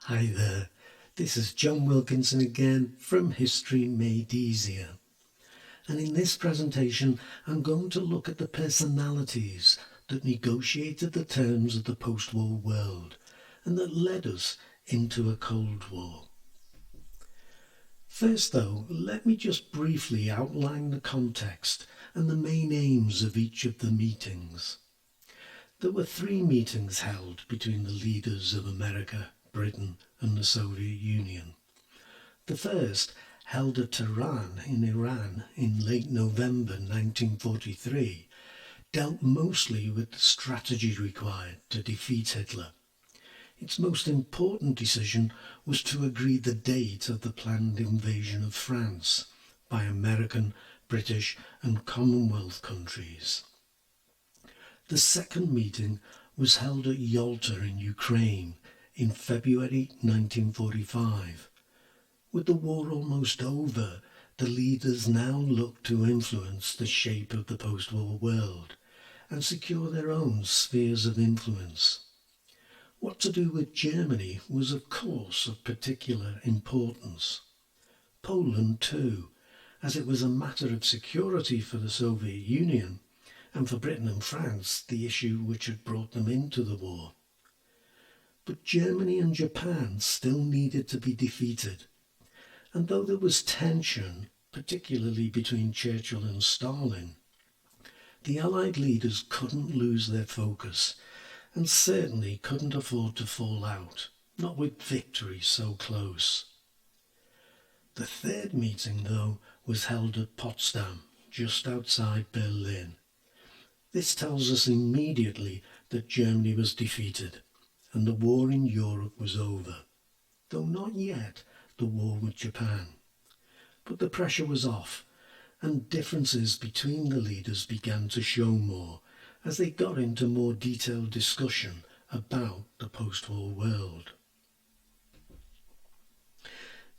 Hi there, this is John Wilkinson again from History Made Easier. And in this presentation I'm going to look at the personalities that negotiated the terms of the post-war world and that led us into a Cold War. First though, let me just briefly outline the context and the main aims of each of the meetings. There were 3 meetings held between the leaders of America, Britain and the Soviet Union. The first, held at Tehran in Iran in late November 1943, dealt mostly with the strategy required to defeat Hitler. Its most important decision was to agree the date of the planned invasion of France by American, British and Commonwealth countries. The second meeting was held at Yalta in Ukraine in February 1945. With the war almost over, the leaders now looked to influence the shape of the post-war world and secure their own spheres of influence. What to do with Germany was of course of particular importance. Poland too, as it was a matter of security for the Soviet Union and for Britain and France the issue which had brought them into the war. But Germany and Japan still needed to be defeated, and though there was tension, particularly between Churchill and Stalin, the Allied leaders couldn't lose their focus and certainly couldn't afford to fall out, not with victory so close. The third meeting, though, was held at Potsdam, just outside Berlin. This tells us immediately that Germany was defeated and the war in Europe was over, though not yet the war with Japan. But the pressure was off, and differences between the leaders began to show more as they got into more detailed discussion about the post-war world.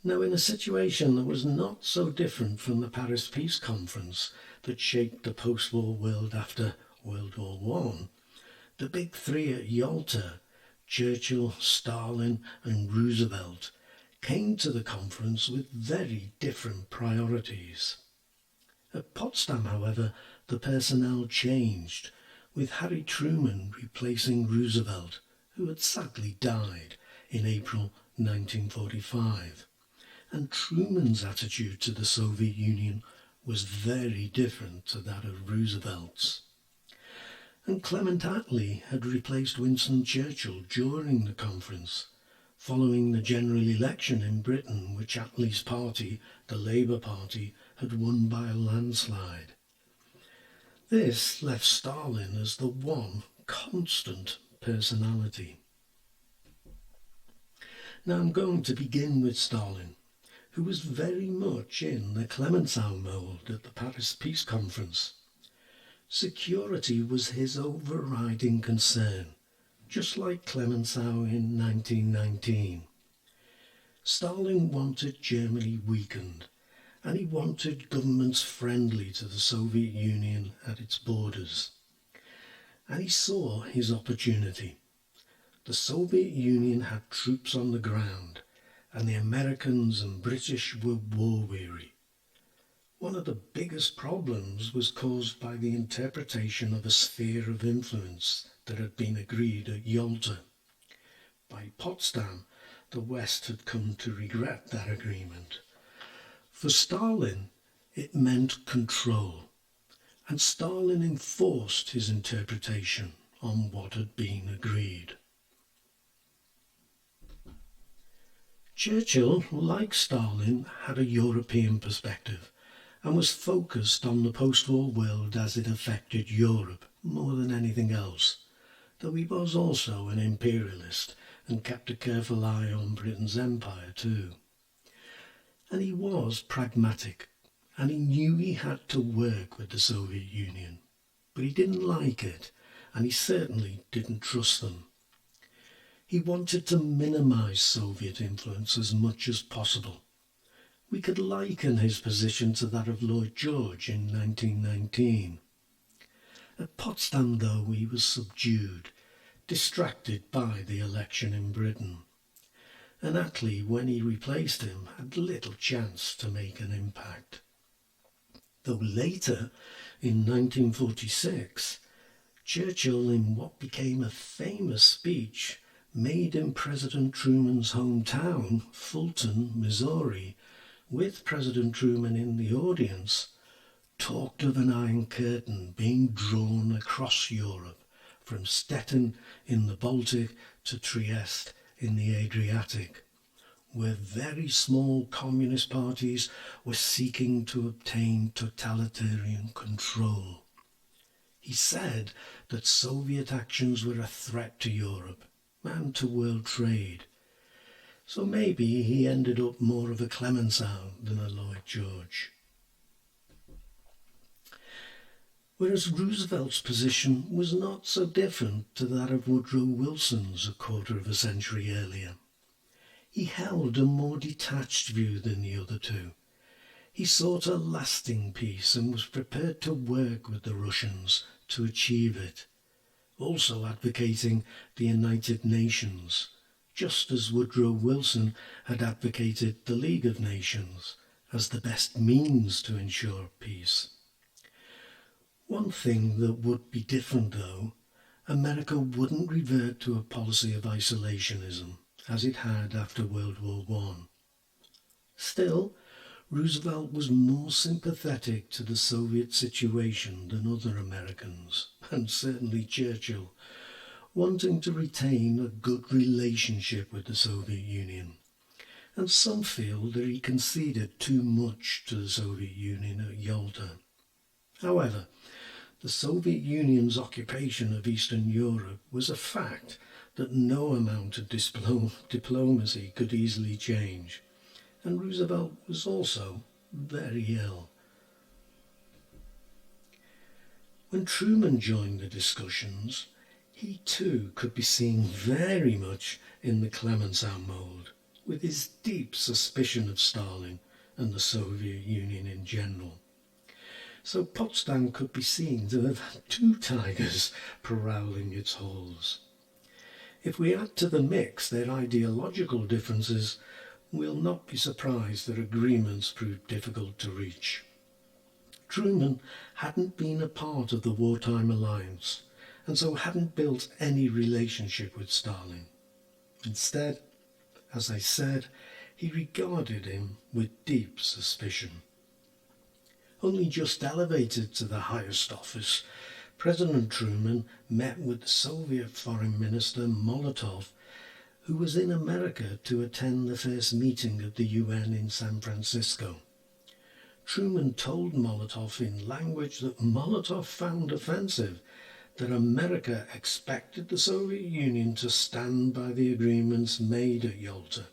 Now, in a situation that was not so different from the Paris Peace Conference that shaped the post-war world after World War I, the big 3 at Yalta, Churchill, Stalin and Roosevelt, came to the conference with very different priorities. At Potsdam, however, the personnel changed, with Harry Truman replacing Roosevelt, who had sadly died in April 1945. And Truman's attitude to the Soviet Union was very different to that of Roosevelt's. And Clement Attlee had replaced Winston Churchill during the conference, following the general election in Britain which Attlee's party, the Labour Party, had won by a landslide. This left Stalin as the one constant personality. Now I'm going to begin with Stalin, who was very much in the Clemenceau mould at the Paris Peace Conference. Security was his overriding concern, just like Clemenceau in 1919. Stalin wanted Germany weakened, and he wanted governments friendly to the Soviet Union at its borders. And he saw his opportunity. The Soviet Union had troops on the ground, and the Americans and British were war-weary. One of the biggest problems was caused by the interpretation of a sphere of influence that had been agreed at Yalta. By Potsdam, the West had come to regret that agreement. For Stalin, it meant control, and Stalin enforced his interpretation on what had been agreed. Churchill, like Stalin, had a European perspective and was focused on the post-war world as it affected Europe more than anything else, though he was also an imperialist and kept a careful eye on Britain's empire too. And he was pragmatic, and he knew he had to work with the Soviet Union, but he didn't like it, and he certainly didn't trust them. He wanted to minimise Soviet influence as much as possible. We could liken his position to that of Lloyd George in 1919. At Potsdam, though, he was subdued, distracted by the election in Britain. and Attlee, when he replaced him, had little chance to make an impact. Though later, in 1946, Churchill, in what became a famous speech made in President Truman's hometown, Fulton, Missouri, with President Truman in the audience, talked of an Iron Curtain being drawn across Europe, from Stettin in the Baltic to Trieste in the Adriatic, where very small communist parties were seeking to obtain totalitarian control. He said that Soviet actions were a threat to Europe and to world trade. So maybe he ended up more of a Clemenceau than a Lloyd George. Whereas Roosevelt's position was not so different to that of Woodrow Wilson's a quarter of a century earlier. He held a more detached view than the other two. He sought a lasting peace and was prepared to work with the Russians to achieve it, also advocating the United Nations, just as Woodrow Wilson had advocated the League of Nations as the best means to ensure peace. One thing that would be different, though, America wouldn't revert to a policy of isolationism as it had after World War I. Still, Roosevelt was more sympathetic to the Soviet situation than other Americans, and certainly Churchill, wanting to retain a good relationship with the Soviet Union. And some feel that he conceded too much to the Soviet Union at Yalta. However, the Soviet Union's occupation of Eastern Europe was a fact that no amount of diplomacy could easily change, and Roosevelt was also very ill. When Truman joined the discussions, he too could be seen very much in the Clemenceau mould, with his deep suspicion of Stalin and the Soviet Union in general. So Potsdam could be seen to have had two tigers prowling its halls. If we add to the mix their ideological differences, we'll not be surprised that agreements proved difficult to reach. Truman hadn't been a part of the wartime alliance, and so hadn't built any relationship with Stalin. Instead, as I said, he regarded him with deep suspicion. Only just elevated to the highest office, President Truman met with the Soviet Foreign Minister Molotov, who was in America to attend the first meeting of the UN in San Francisco. Truman told Molotov in language that Molotov found offensive that America expected the Soviet Union to stand by the agreements made at Yalta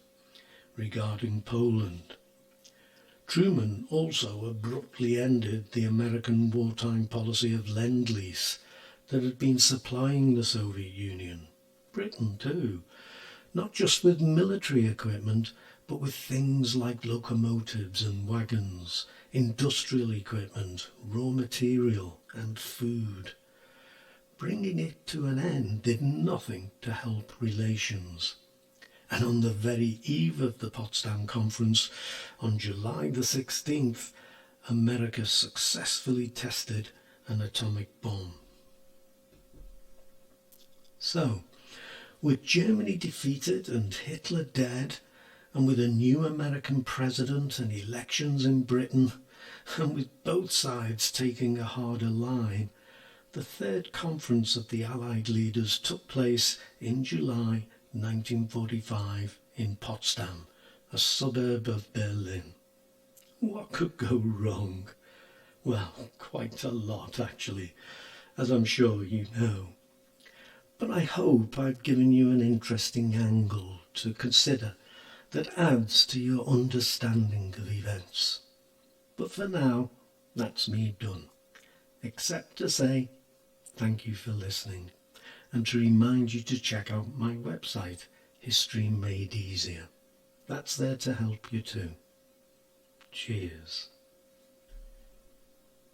regarding Poland. Truman also abruptly ended the American wartime policy of Lend-Lease that had been supplying the Soviet Union, Britain too, not just with military equipment, but with things like locomotives and wagons, industrial equipment, raw material and food. Bringing it to an end did nothing to help relations. And on the very eve of the Potsdam Conference, on July the 16th, America successfully tested an atomic bomb. So, with Germany defeated and Hitler dead, and with a new American president and elections in Britain, and with both sides taking a harder line, the third conference of the Allied leaders took place in July 1945 in Potsdam, a suburb of Berlin. What could go wrong? Well, quite a lot actually, as I'm sure you know. But I hope I've given you an interesting angle to consider that adds to your understanding of events. But for now, that's me done, except to say thank you for listening, and to remind you to check out my website, History Made Easier. That's there to help you too. Cheers.